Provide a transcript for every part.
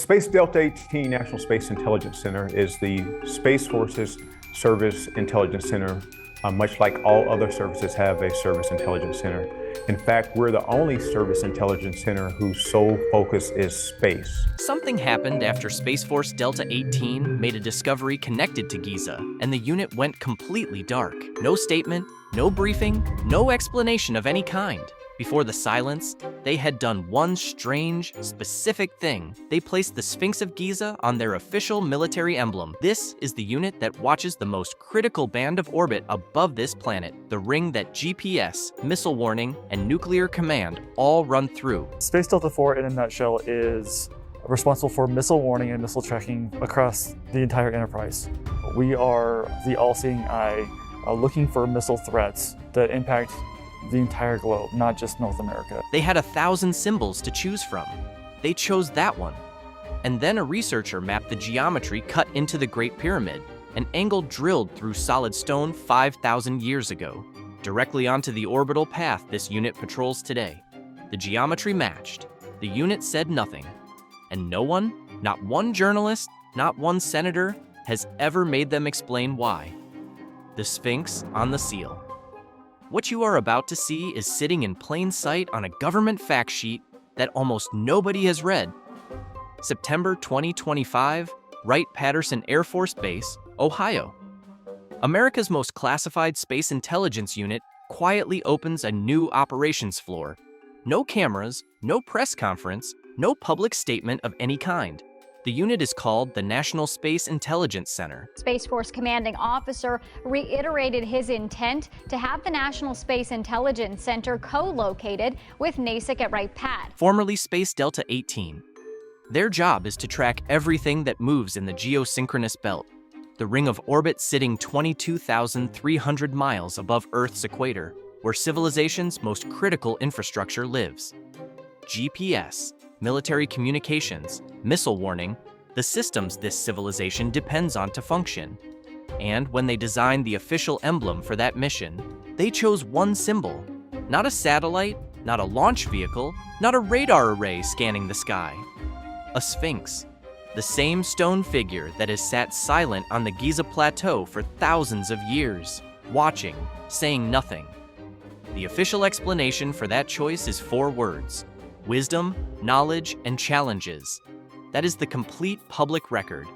Space Delta 18 National Space Intelligence Center is the Space Force's service intelligence center, much like all other services have a service intelligence center. In fact, we're the only service intelligence center whose sole focus is space. Something happened after Space Force Delta 18 made a discovery connected to Giza, and the unit went completely dark. No statement, no briefing, no explanation of any kind. Before the silence, they had done one strange, specific thing. They placed the Sphinx of Giza on their official military emblem. This is the unit that watches the most critical band of orbit above this planet, the ring that GPS, missile warning, and nuclear command all run through. Space Delta 4, in a nutshell, is responsible for missile warning and missile tracking across the entire enterprise. We are the all-seeing eye, looking for missile threats that impact the entire globe, not just North America. They had 1,000 symbols to choose from. They chose that one. And then a researcher mapped the geometry cut into the Great Pyramid, an angle drilled through solid stone 5,000 years ago, directly onto the orbital path this unit patrols today. The geometry matched. The unit said nothing. And no one, not one journalist, not one senator, has ever made them explain why. The Sphinx on the seal. What you are about to see is sitting in plain sight on a government fact sheet that almost nobody has read. September 2025, Wright-Patterson Air Force Base, Ohio. America's most classified space intelligence unit quietly opens a new operations floor. No cameras, no press conference, no public statement of any kind. The unit is called the National Space Intelligence Center. Space Force commanding officer reiterated his intent to have the National Space Intelligence Center co-located with NASIC at Wright-Pat, formerly Space Delta 18. Their job is to track everything that moves in the Geosynchronous belt, the ring of orbit sitting 22,300 miles above Earth's equator, where civilization's most critical infrastructure lives. GPS, military communications, missile warning, the systems this civilization depends on to function. And when they designed the official emblem for that mission, they chose one symbol. Not a satellite, not a launch vehicle, not a radar array scanning the sky. A sphinx. The same stone figure that has sat silent on the Giza Plateau for thousands of years, watching, saying nothing. The official explanation for that choice is 4 words: wisdom, knowledge, and challenges. That is the complete public record.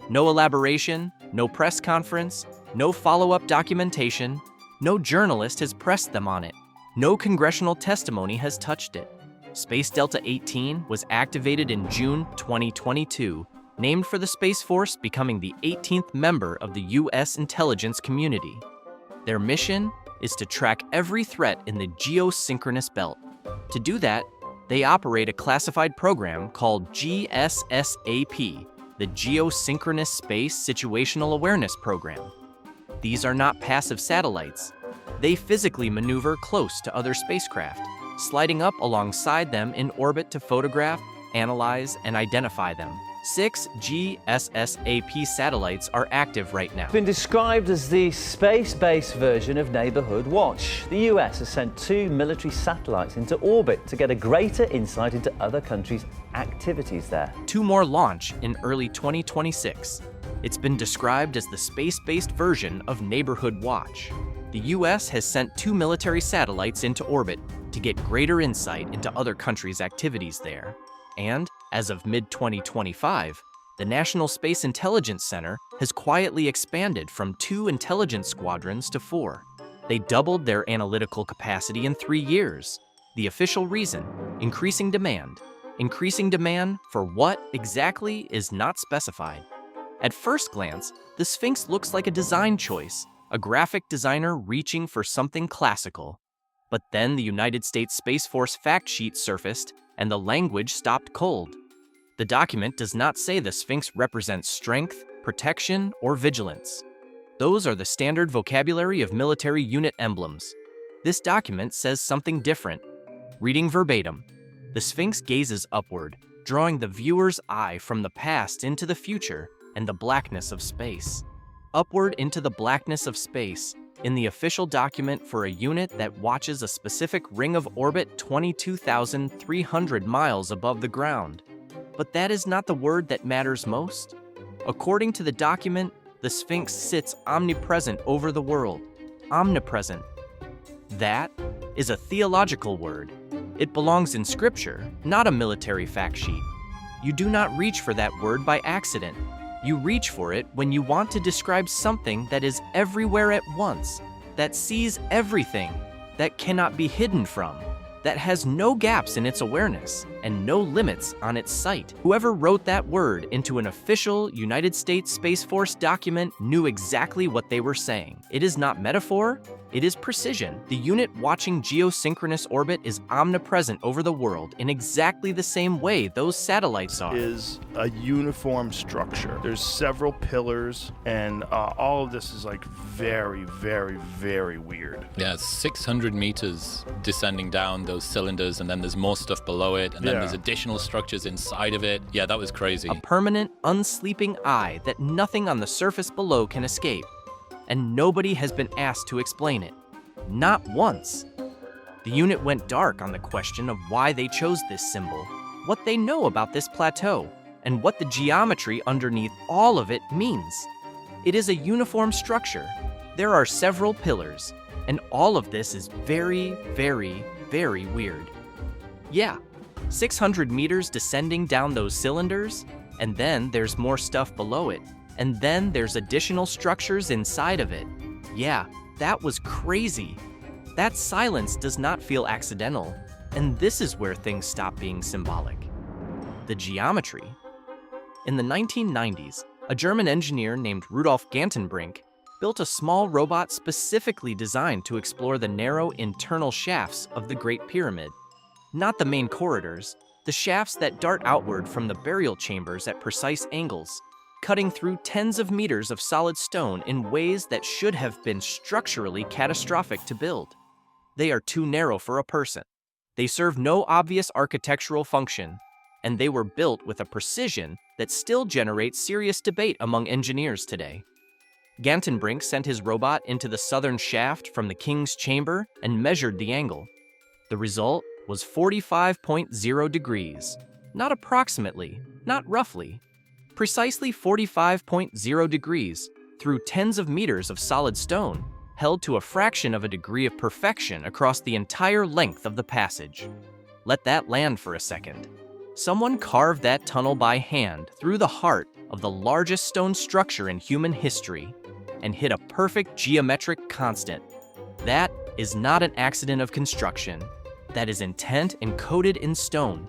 No elaboration, no press conference, no follow-up documentation, no journalist has pressed them on it. No congressional testimony has touched it. Space Delta 18 was activated in June 2022, named for the Space Force becoming the 18th member of the U.S. intelligence community. Their mission is to track every threat in the Geosynchronous belt. To do that, they operate a classified program called GSSAP, the Geosynchronous Space Situational Awareness Program. These are not passive satellites. They physically maneuver close to other spacecraft, sliding up alongside them in orbit to photograph, analyze, and identify them. 6 GSSAP satellites are active right now. It's been described as the space-based version of Neighborhood Watch. The US has sent 2 military satellites into orbit to get a greater insight into other countries' activities there. 2 more launch in early 2026. It's been described as the space-based version of Neighborhood Watch. The US has sent 2 military satellites into orbit to get greater insight into other countries' activities there. And, as of mid-2025, the National Space Intelligence Center has quietly expanded from 2 intelligence squadrons to 4. They doubled their analytical capacity in 3 years. The official reason: increasing demand. Increasing demand for what exactly is not specified. At first glance, the Sphinx looks like a design choice, a graphic designer reaching for something classical. But then the United States Space Force fact sheet surfaced, and the language stopped cold. The document does not say the Sphinx represents strength, protection, or vigilance. Those are the standard vocabulary of military unit emblems. This document says something different. Reading verbatim, the Sphinx gazes upward, drawing the viewer's eye from the past into the future and the blackness of space. Upward into the blackness of space, in the official document for a unit that watches a specific ring of orbit 22,300 miles above the ground. But that is not the word that matters most. According to the document, the Sphinx sits omnipresent over the world. Omnipresent. That is a theological word. It belongs in Scripture, not a military fact sheet. You do not reach for that word by accident. You reach for it when you want to describe something that is everywhere at once, that sees everything, that cannot be hidden from, that has no gaps in its awareness and no limits on its sight. Whoever wrote that word into an official United States Space Force document knew exactly what they were saying. It is not metaphor, it is precision. The unit watching geosynchronous orbit is omnipresent over the world in exactly the same way those satellites are. Is a uniform structure. There's several pillars, and all of this is like very, very, very weird. Yeah, 600 meters descending down those cylinders, and then there's more stuff below it, and then there's additional structures inside of it. Yeah, that was crazy. A permanent, unsleeping eye that nothing on the surface below can escape. And nobody has been asked to explain it. Not once. The unit went dark on the question of why they chose this symbol, what they know about this plateau, and what the geometry underneath all of it means. It is a uniform structure. There are several pillars, and all of this is very, very, very weird. Yeah, 600 meters descending down those cylinders, and then there's more stuff below it, and then there's additional structures inside of it. Yeah, that was crazy. That silence does not feel accidental, and this is where things stop being symbolic. The geometry. In the 1990s, a German engineer named Rudolf Gantenbrink built a small robot specifically designed to explore the narrow internal shafts of the Great Pyramid. Not the main corridors, the shafts that dart outward from the burial chambers at precise angles, cutting through tens of meters of solid stone in ways that should have been structurally catastrophic to build. They are too narrow for a person. They serve no obvious architectural function, and they were built with a precision that still generates serious debate among engineers today. Gantenbrink sent his robot into the southern shaft from the king's chamber and measured the angle. The result was 45.0 degrees. Not approximately, not roughly. Precisely 45.0 degrees through tens of meters of solid stone, held to a fraction of a degree of perfection across the entire length of the passage. Let that land for a second. Someone carved that tunnel by hand through the heart of the largest stone structure in human history and hit a perfect geometric constant. That is not an accident of construction. That is intent encoded in stone.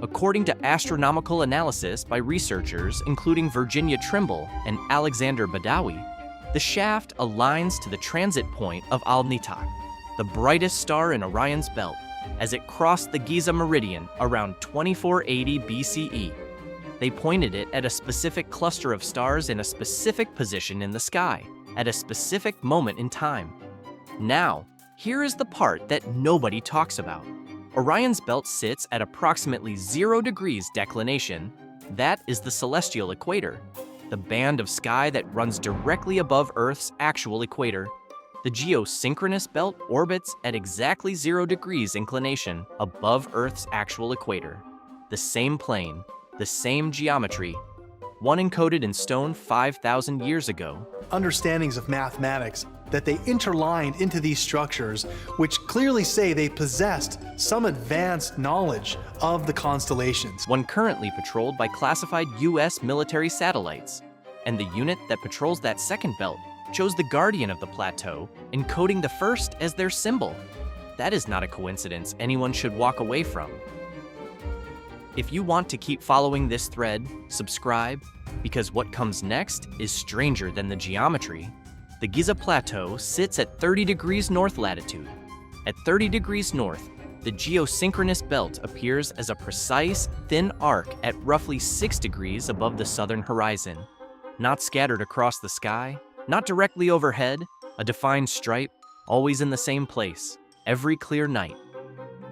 According to astronomical analysis by researchers including Virginia Trimble and Alexander Badawi, the shaft aligns to the transit point of Al-Nitak, the brightest star in Orion's belt, as it crossed the Giza meridian around 2480 BCE. They pointed it at a specific cluster of stars in a specific position in the sky, at a specific moment in time. Now, here is the part that nobody talks about. Orion's belt sits at approximately 0 degrees declination. That is the celestial equator, the band of sky that runs directly above Earth's actual equator. The geosynchronous belt orbits at exactly 0 degrees inclination above Earth's actual equator. The same plane, the same geometry, one encoded in stone 5,000 years ago. Understandings of mathematics that they interlined into these structures, which clearly say they possessed some advanced knowledge of the constellations. One currently patrolled by classified US military satellites, and the unit that patrols that second belt chose the guardian of the plateau, encoding the first as their symbol. That is not a coincidence anyone should walk away from. If you want to keep following this thread, subscribe, because what comes next is stranger than the geometry. The Giza Plateau sits at 30 degrees north latitude. At 30 degrees north, the geosynchronous belt appears as a precise, thin arc at roughly 6 degrees above the southern horizon. Not scattered across the sky, not directly overhead, a defined stripe, always in the same place, every clear night.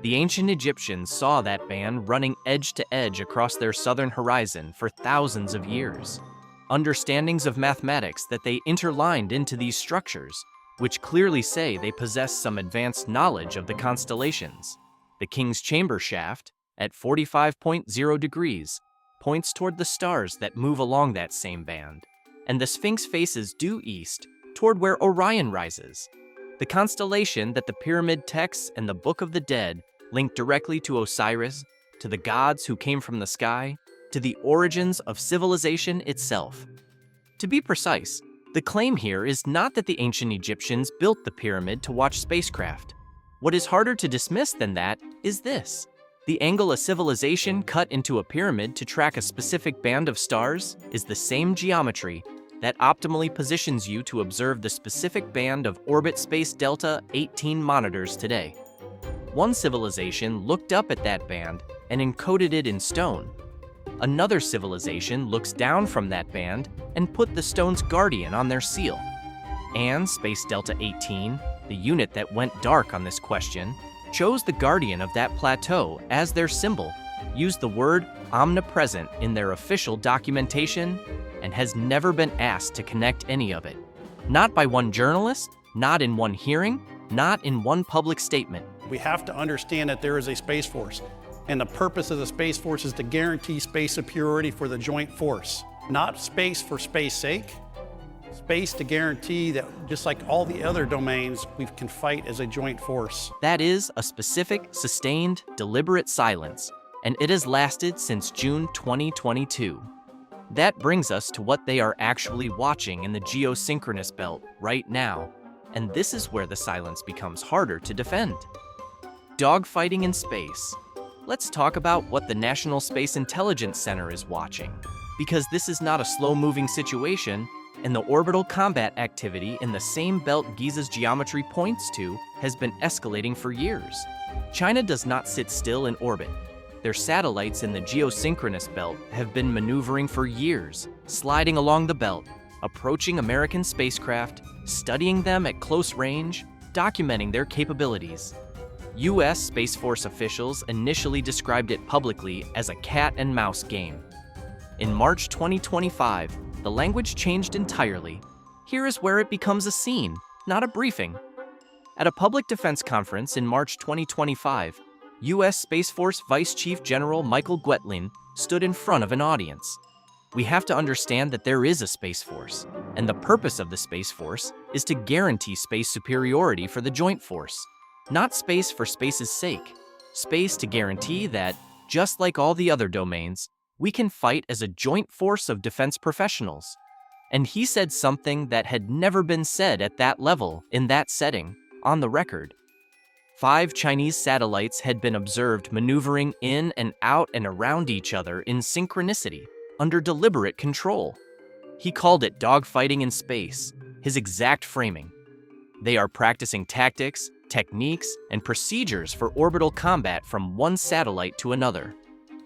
The ancient Egyptians saw that band running edge to edge across their southern horizon for thousands of years. Understandings of mathematics that they interlined into these structures, which clearly say they possess some advanced knowledge of the constellations. The King's Chamber shaft, at 45.0 degrees, points toward the stars that move along that same band, and the Sphinx faces due east toward where Orion rises. The constellation that the pyramid texts and the Book of the Dead link directly to Osiris, to the gods who came from the sky, to the origins of civilization itself. To be precise, the claim here is not that the ancient Egyptians built the pyramid to watch spacecraft. What is harder to dismiss than that is this. The angle a civilization cut into a pyramid to track a specific band of stars is the same geometry that optimally positions you to observe the specific band of Orbit Space Delta 18 monitors today. One civilization looked up at that band and encoded it in stone. Another civilization looks down from that band and put the stone's guardian on their seal. And Space Delta 18, the unit that went dark on this question, chose the guardian of that plateau as their symbol, used the word omnipresent in their official documentation, and has never been asked to connect any of it. Not by one journalist, not in one hearing, not in one public statement. We have to understand that there is a Space Force, and the purpose of the Space Force is to guarantee space superiority for the joint force. Not space for space sake, space to guarantee that, just like all the other domains, we can fight as a joint force. That is a specific, sustained, deliberate silence, and it has lasted since June 2022. That brings us to what they are actually watching in the geosynchronous belt right now, and this is where the silence becomes harder to defend. Dogfighting in space. Let's talk about what the National Space Intelligence Center is watching, because this is not a slow-moving situation, and the orbital combat activity in the same belt Giza's geometry points to has been escalating for years. China does not sit still in orbit. Their satellites in the geosynchronous belt have been maneuvering for years, sliding along the belt, approaching American spacecraft, studying them at close range, documenting their capabilities. U.S. Space Force officials initially described it publicly as a cat and mouse game. In March 2025, the language changed entirely. Here is where it becomes a scene, not a briefing. At a public defense conference in March 2025, U.S. Space Force Vice Chief General Michael Gwetlin stood in front of an audience. We have to understand that there is a Space Force, and the purpose of the Space Force is to guarantee space superiority for the joint force. Not space for space's sake. Space to guarantee that, just like all the other domains, we can fight as a joint force of defense professionals. And he said something that had never been said at that level, in that setting, on the record. 5 Chinese satellites had been observed maneuvering in and out and around each other in synchronicity, under deliberate control. He called it dogfighting in space, his exact framing. They are practicing tactics, techniques, and procedures for orbital combat from one satellite to another.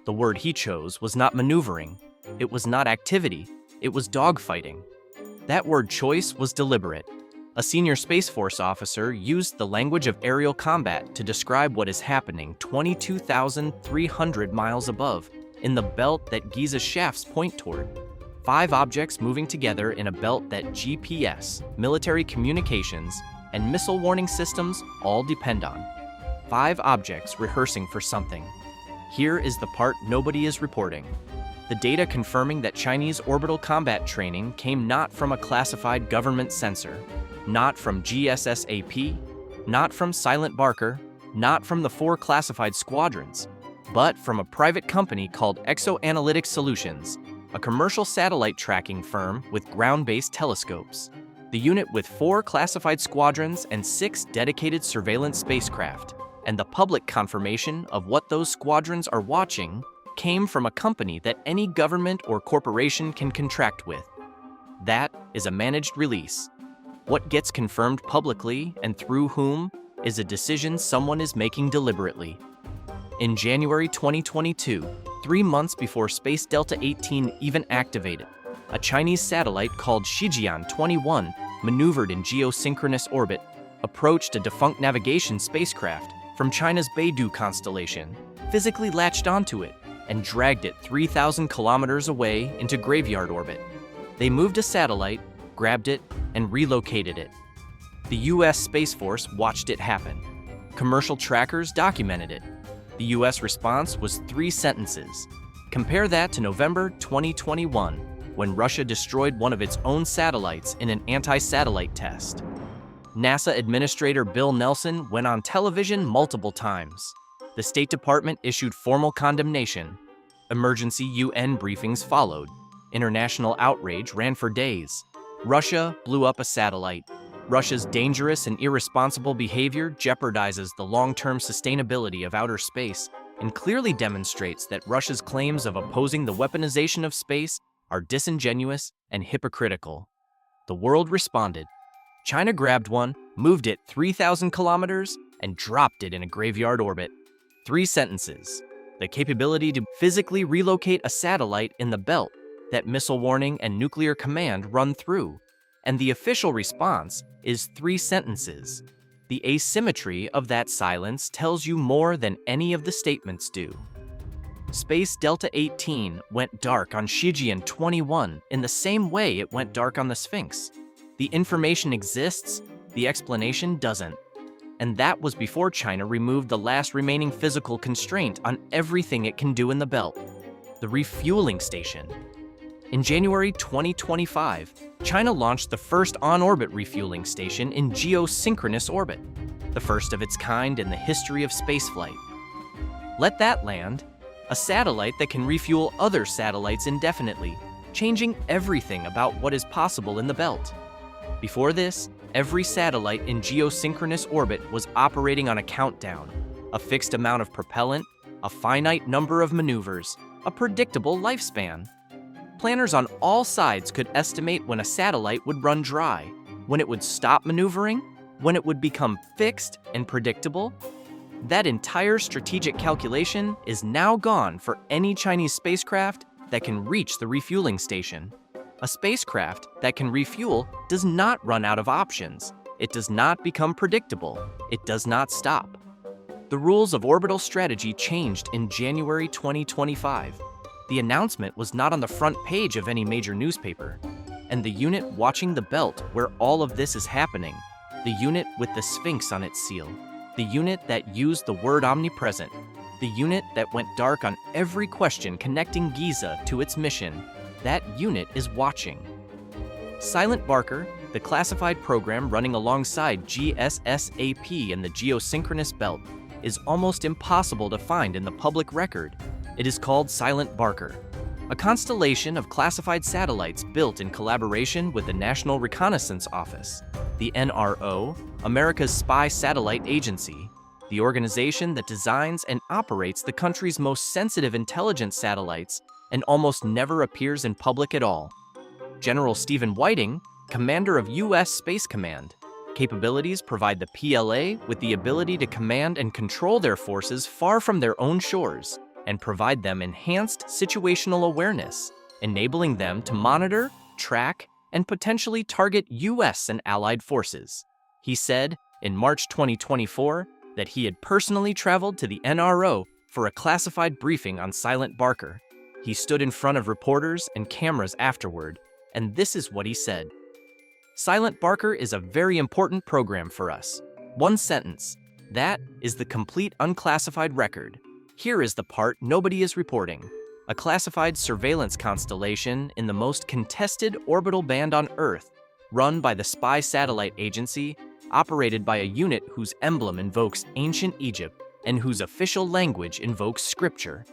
The word he chose was not maneuvering, it was not activity, it was dogfighting. That word choice was deliberate. A senior Space Force officer used the language of aerial combat to describe what is happening 22,300 miles above, in the belt that Giza's shafts point toward. 5 objects moving together in a belt that GPS, military communications, and missile warning systems all depend on. 5 objects rehearsing for something. Here is the part nobody is reporting. The data confirming that Chinese orbital combat training came not from a classified government sensor, not from GSSAP, not from Silent Barker, not from the 4 classified squadrons, but from a private company called Exoanalytic Solutions, a commercial satellite tracking firm with ground-based telescopes. The unit with 4 classified squadrons and 6 dedicated surveillance spacecraft, and the public confirmation of what those squadrons are watching came from a company that any government or corporation can contract with. That is a managed release. What gets confirmed publicly and through whom is a decision someone is making deliberately. In January 2022, 3 months before Space Delta 18 even activated, a Chinese satellite called Shijian-21 maneuvered in geosynchronous orbit, approached a defunct navigation spacecraft from China's Beidou constellation, physically latched onto it, and dragged it 3,000 kilometers away into graveyard orbit. They moved a satellite, grabbed it, and relocated it. The U.S. Space Force watched it happen. Commercial trackers documented it. The The US response was 3 sentences. Compare that to November 2021, when Russia destroyed one of its own satellites in an anti-satellite test. NASA Administrator Bill Nelson went on television multiple times. The State Department issued formal condemnation. Emergency UN briefings followed. International outrage ran for days. Russia blew up a satellite. Russia's dangerous and irresponsible behavior jeopardizes the long-term sustainability of outer space and clearly demonstrates that Russia's claims of opposing the weaponization of space are disingenuous and hypocritical. The world responded. China grabbed one, moved it 3,000 kilometers, and dropped it in a graveyard orbit. 3 sentences. The capability to physically relocate a satellite in the belt that missile warning and nuclear command run through. And the official response is 3 sentences. The asymmetry of that silence tells you more than any of the statements do. Space Delta 18 went dark on Shijian 21 in the same way it went dark on the Sphinx. The information exists, the explanation doesn't. And that was before China removed the last remaining physical constraint on everything it can do in the belt, the refueling station. In January 2025, China launched the first on-orbit refueling station in geosynchronous orbit, the first of its kind in the history of spaceflight. Let that land, a satellite that can refuel other satellites indefinitely, changing everything about what is possible in the belt. Before this, every satellite in geosynchronous orbit was operating on a countdown, a fixed amount of propellant, a finite number of maneuvers, a predictable lifespan. Planners on all sides could estimate when a satellite would run dry, when it would stop maneuvering, when it would become fixed and predictable. That entire strategic calculation is now gone for any Chinese spacecraft that can reach the refueling station. A spacecraft that can refuel does not run out of options. It does not become predictable. It does not stop. The rules of orbital strategy changed in January 2025. The announcement was not on the front page of any major newspaper. And the unit watching the belt where all of this is happening, the unit with the Sphinx on its seal, the unit that used the word omnipresent, the unit that went dark on every question connecting Giza to its mission, that unit is watching. Silent Barker, the classified program running alongside GSSAP in the geosynchronous belt, is almost impossible to find in the public record. It is called Silent Barker, a constellation of classified satellites built in collaboration with the National Reconnaissance Office, the NRO, America's spy satellite agency, the organization that designs and operates the country's most sensitive intelligence satellites and almost never appears in public at all. General Stephen Whiting, commander of U.S. Space Command. Capabilities provide the PLA with the ability to command and control their forces far from their own shores and provide them enhanced situational awareness, enabling them to monitor, track, and potentially target U.S. and allied forces. He said in March 2024 that he had personally traveled to the NRO for a classified briefing on Silent Barker. He stood in front of reporters and cameras afterward, and this is what he said. Silent Barker is a very important program for us. 1 sentence. That is the complete unclassified record. Here is the part nobody is reporting. A classified surveillance constellation in the most contested orbital band on Earth, run by the Spy Satellite Agency, operated by a unit whose emblem invokes ancient Egypt and whose official language invokes scripture.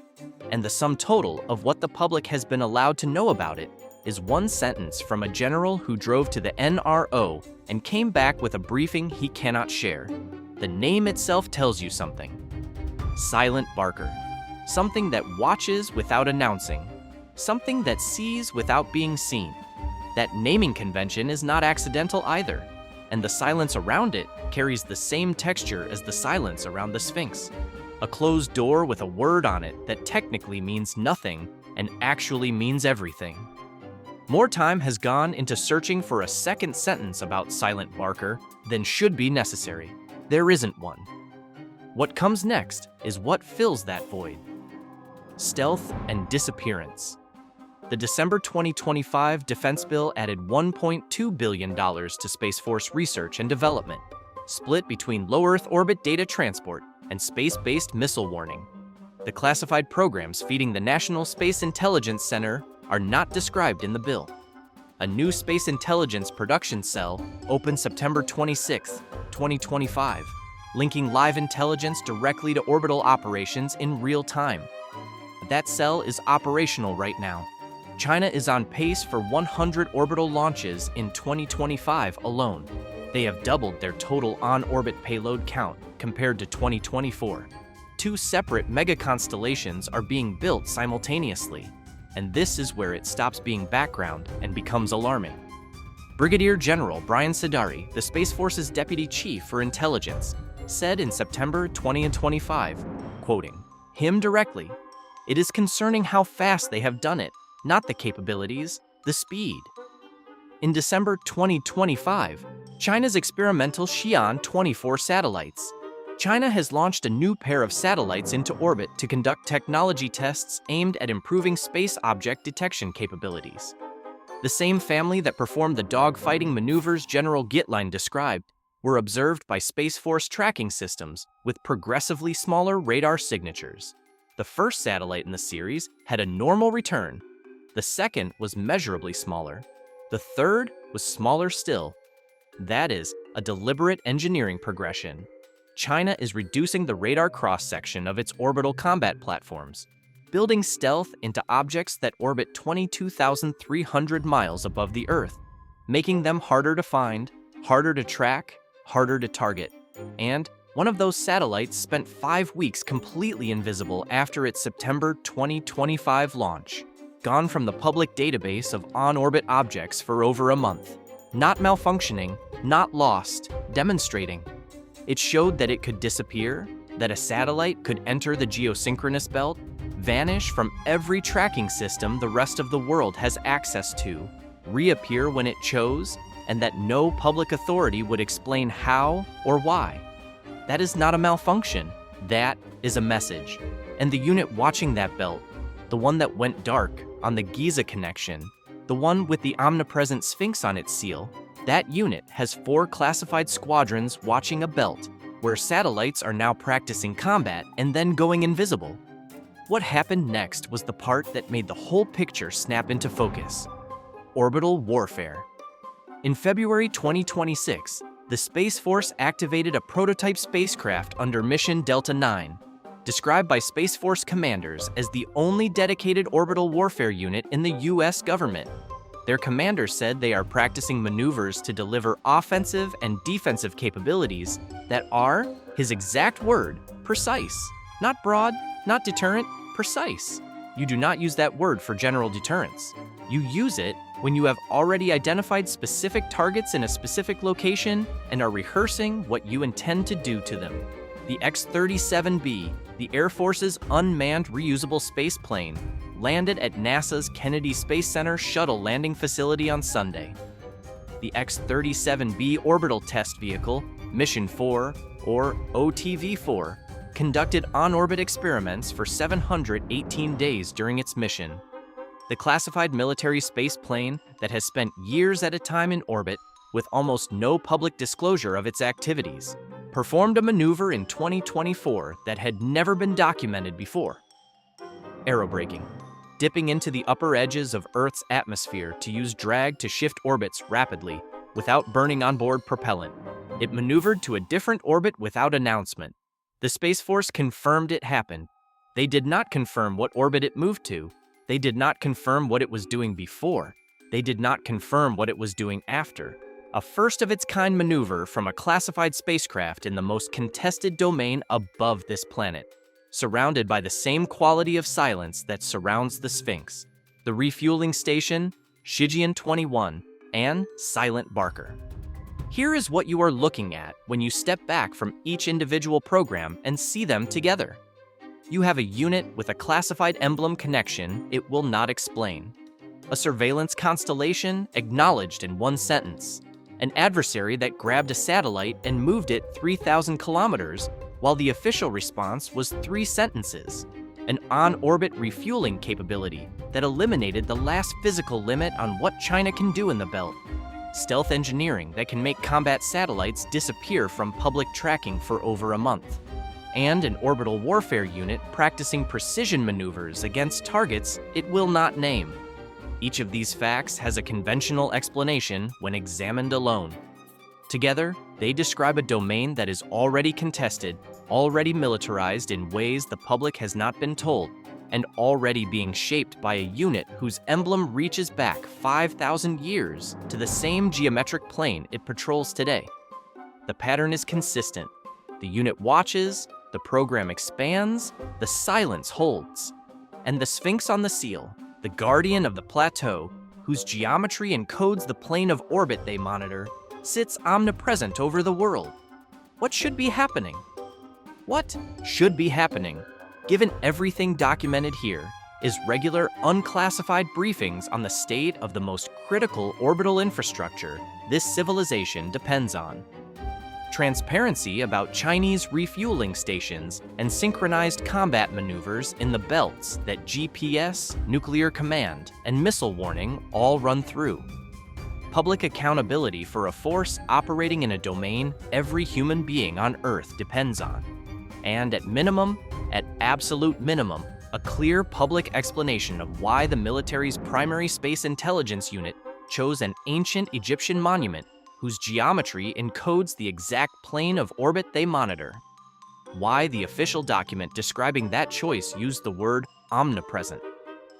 And the sum total of what the public has been allowed to know about it is 1 sentence from a general who drove to the NRO and came back with a briefing he cannot share. The name itself tells you something. Silent Barker. Something that watches without announcing. Something that sees without being seen. That naming convention is not accidental either, and the silence around it carries the same texture as the silence around the Sphinx. A closed door with a word on it that technically means nothing and actually means everything. More time has gone into searching for a second sentence about Silent Barker than should be necessary. There isn't one. What comes next is what fills that void. Stealth and disappearance. The December 2025 defense bill added $1.2 billion to Space Force research and development, split between low Earth orbit data transport and space-based missile warning. The classified programs feeding the National Space Intelligence Center are not described in the bill. A new space intelligence production cell opened September 26, 2025, linking live intelligence directly to orbital operations in real time. That cell is operational right now. China is on pace for 100 orbital launches in 2025 alone. They have doubled their total on-orbit payload count compared to 2024. 2 separate mega-constellations are being built simultaneously, and this is where it stops being background and becomes alarming. Brigadier General Brian Sidari, the Space Force's Deputy Chief for Intelligence, said in September 2025, quoting him directly, "It is concerning how fast they have done it, not the capabilities, the speed." In December 2025, China's experimental Xi'an-24 satellites. China has launched a new pair of satellites into orbit to conduct technology tests aimed at improving space object detection capabilities. The same family that performed the dogfighting maneuvers General Gitlein described were observed by Space Force tracking systems with progressively smaller radar signatures. The first satellite in the series had a normal return. The second was measurably smaller. The third was smaller still. That is a deliberate engineering progression. China is reducing the radar cross-section of its orbital combat platforms, building stealth into objects that orbit 22,300 miles above the Earth, making them harder to find, harder to track, harder to target. And one of those satellites spent 5 weeks completely invisible after its September 2025 launch, gone from the public database of on-orbit objects for over a month. Not malfunctioning, not lost, demonstrating. It showed that it could disappear, that a satellite could enter the geosynchronous belt, vanish from every tracking system the rest of the world has access to, reappear when it chose, and that no public authority would explain how or why. That is not a malfunction. That is a message. And the unit watching that belt, the one that went dark on the Giza connection, the one with the omnipresent Sphinx on its seal, that unit has 4 classified squadrons watching a belt where satellites are now practicing combat and then going invisible. What happened next was the part that made the whole picture snap into focus: orbital warfare. In February 2026, the Space Force activated a prototype spacecraft under Mission Delta IX, described by Space Force commanders as the only dedicated orbital warfare unit in the US government. Their commander said they are practicing maneuvers to deliver offensive and defensive capabilities that are, his exact word, precise. Not broad, not deterrent, precise. You do not use that word for general deterrence. You use it when you have already identified specific targets in a specific location and are rehearsing what you intend to do to them. The X-37B, the Air Force's unmanned reusable space plane, landed at NASA's Kennedy Space Center shuttle landing facility on Sunday. The X-37B orbital test vehicle, Mission 4, or OTV-4, conducted on-orbit experiments for 718 days during its mission. The classified military space plane that has spent years at a time in orbit with almost no public disclosure of its activities, performed a maneuver in 2024 that had never been documented before. Aerobraking, dipping into the upper edges of Earth's atmosphere to use drag to shift orbits rapidly without burning onboard propellant. It maneuvered to a different orbit without announcement. The Space Force confirmed it happened. They did not confirm what orbit it moved to. They did not confirm what it was doing before. They did not confirm what it was doing after. A first-of-its-kind maneuver from a classified spacecraft in the most contested domain above this planet, surrounded by the same quality of silence that surrounds the Sphinx, the refueling station, Shijian-21, and Silent Barker. Here is what you are looking at when you step back from each individual program and see them together. You have a unit with a classified emblem connection it will not explain. A surveillance constellation acknowledged in one sentence. An adversary that grabbed a satellite and moved it 3,000 kilometers, while the official response was 3 sentences. An on-orbit refueling capability that eliminated the last physical limit on what China can do in the belt. Stealth engineering that can make combat satellites disappear from public tracking for over a month. and an orbital warfare unit practicing precision maneuvers against targets it will not name. Each of these facts has a conventional explanation when examined alone. Together, they describe a domain that is already contested, already militarized in ways the public has not been told, and already being shaped by a unit whose emblem reaches back 5,000 years to the same geometric plane it patrols today. The pattern is consistent. The unit watches, the program expands, the silence holds. And the Sphinx on the seal, the guardian of the plateau, whose geometry encodes the plane of orbit they monitor, sits omnipresent over the world. What should be happening? What should be happening, given everything documented here, is regular unclassified briefings on the state of the most critical orbital infrastructure this civilization depends on. Transparency about Chinese refueling stations and synchronized combat maneuvers in the belts that GPS, nuclear command, and missile warning all run through. Public accountability for a force operating in a domain every human being on Earth depends on. And at absolute minimum, a clear public explanation of why the military's primary space intelligence unit chose an ancient Egyptian monument whose geometry encodes the exact plane of orbit they monitor. Why the official document describing that choice used the word omnipresent.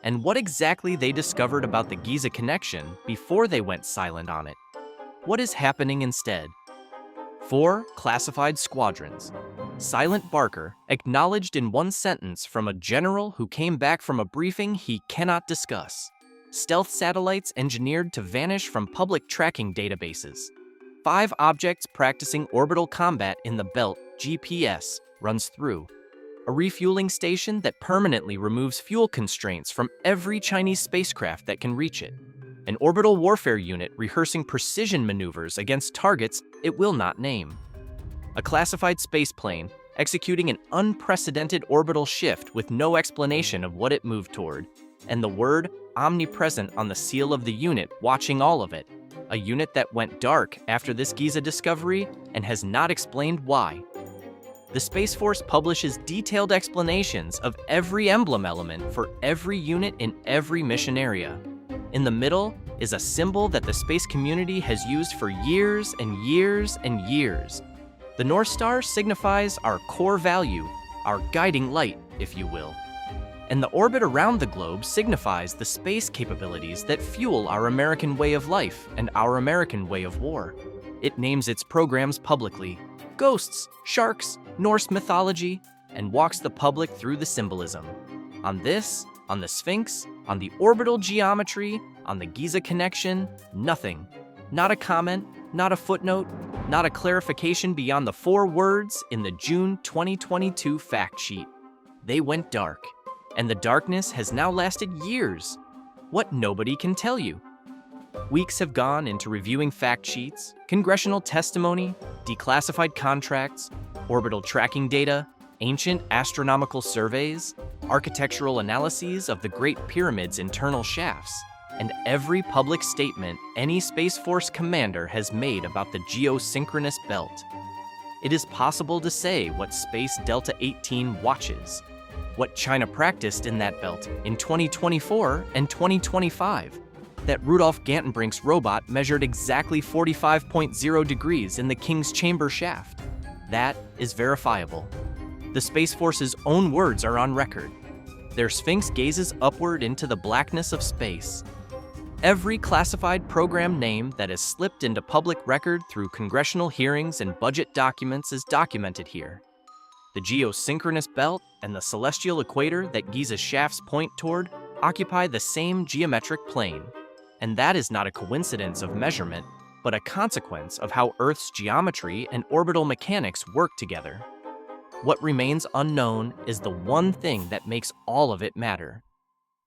And what exactly they discovered about the Giza connection before they went silent on it. What is happening instead? 4 classified squadrons. Silent Barker acknowledged in one sentence from a general who came back from a briefing he cannot discuss. Stealth satellites engineered to vanish from public tracking databases. 5 objects practicing orbital combat in the belt, GPS, runs through. A refueling station that permanently removes fuel constraints from every Chinese spacecraft that can reach it. An orbital warfare unit rehearsing precision maneuvers against targets it will not name. A classified spaceplane executing an unprecedented orbital shift with no explanation of what it moved toward, and the word omnipresent on the seal of the unit watching all of it. A unit that went dark after this Giza discovery and has not explained why. The Space Force publishes detailed explanations of every emblem element for every unit in every mission area. In the middle is a symbol that the space community has used for years and years and years. The North Star signifies our core value, our guiding light, if you will. And the orbit around the globe signifies the space capabilities that fuel our American way of life and our American way of war. It names its programs publicly: ghosts, sharks, Norse mythology, and walks the public through the symbolism. On this, on the Sphinx, on the orbital geometry, on the Giza connection, nothing. Not a comment, not a footnote, not a clarification beyond the 4 words in the June 2022 fact sheet. They went dark, and the darkness has now lasted years. What nobody can tell you. Weeks have gone into reviewing fact sheets, congressional testimony, declassified contracts, orbital tracking data, ancient astronomical surveys, architectural analyses of the Great Pyramid's internal shafts, and every public statement any Space Force commander has made about the Geosynchronous belt. It is possible to say what Space Delta 18 watches, what China practiced in that belt in 2024 and 2025, that Rudolf Gantenbrink's robot measured exactly 45.0 degrees in the King's Chamber shaft. That is verifiable. The Space Force's own words are on record. Their Sphinx gazes upward into the blackness of space. Every classified program name that has slipped into public record through congressional hearings and budget documents is documented here. The geosynchronous belt and the celestial equator that Giza's shafts point toward occupy the same geometric plane. And that is not a coincidence of measurement, but a consequence of how Earth's geometry and orbital mechanics work together. What remains unknown is the one thing that makes all of it matter.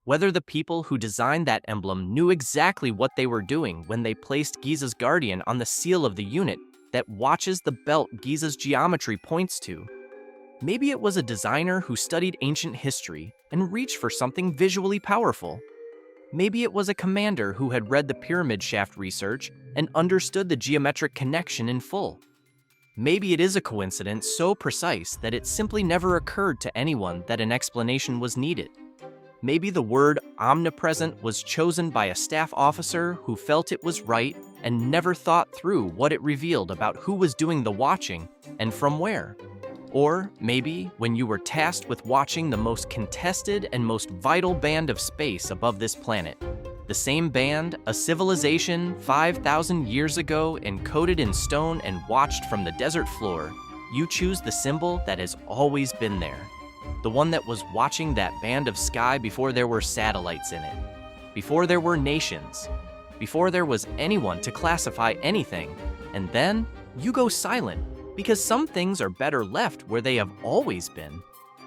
Whether the people who designed that emblem knew exactly what they were doing when they placed Giza's guardian on the seal of the unit that watches the belt Giza's geometry points to. Maybe it was a designer who studied ancient history and reached for something visually powerful. Maybe it was a commander who had read the pyramid shaft research and understood the geometric connection in full. maybe it is a coincidence so precise that it simply never occurred to anyone that an explanation was needed. Maybe the word omnipresent was chosen by a staff officer who felt it was right and never thought through what it revealed about who was doing the watching and from where. Or maybe when you were tasked with watching the most contested and most vital band of space above this planet, the same band a civilization 5,000 years ago encoded in stone and watched from the desert floor, you choose the symbol that has always been there. The one that was watching that band of sky before there were satellites in it, before there were nations, before there was anyone to classify anything, and then you go silent because some things are better left where they have always been.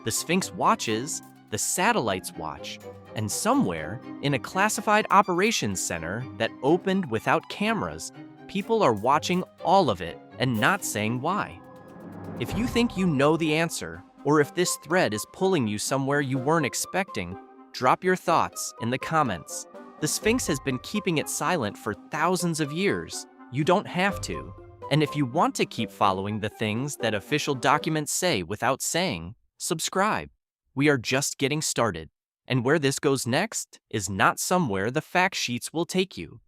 The Sphinx watches, the satellites watch, and somewhere in a classified operations center that opened without cameras, people are watching all of it and not saying why. If you think you know the answer, or if this thread is pulling you somewhere you weren't expecting, drop your thoughts in the comments. The Sphinx has been keeping it silent for thousands of years. You don't have to. And if you want to keep following the things that official documents say without saying, subscribe. We are just getting started. And where this goes next is not somewhere the fact sheets will take you.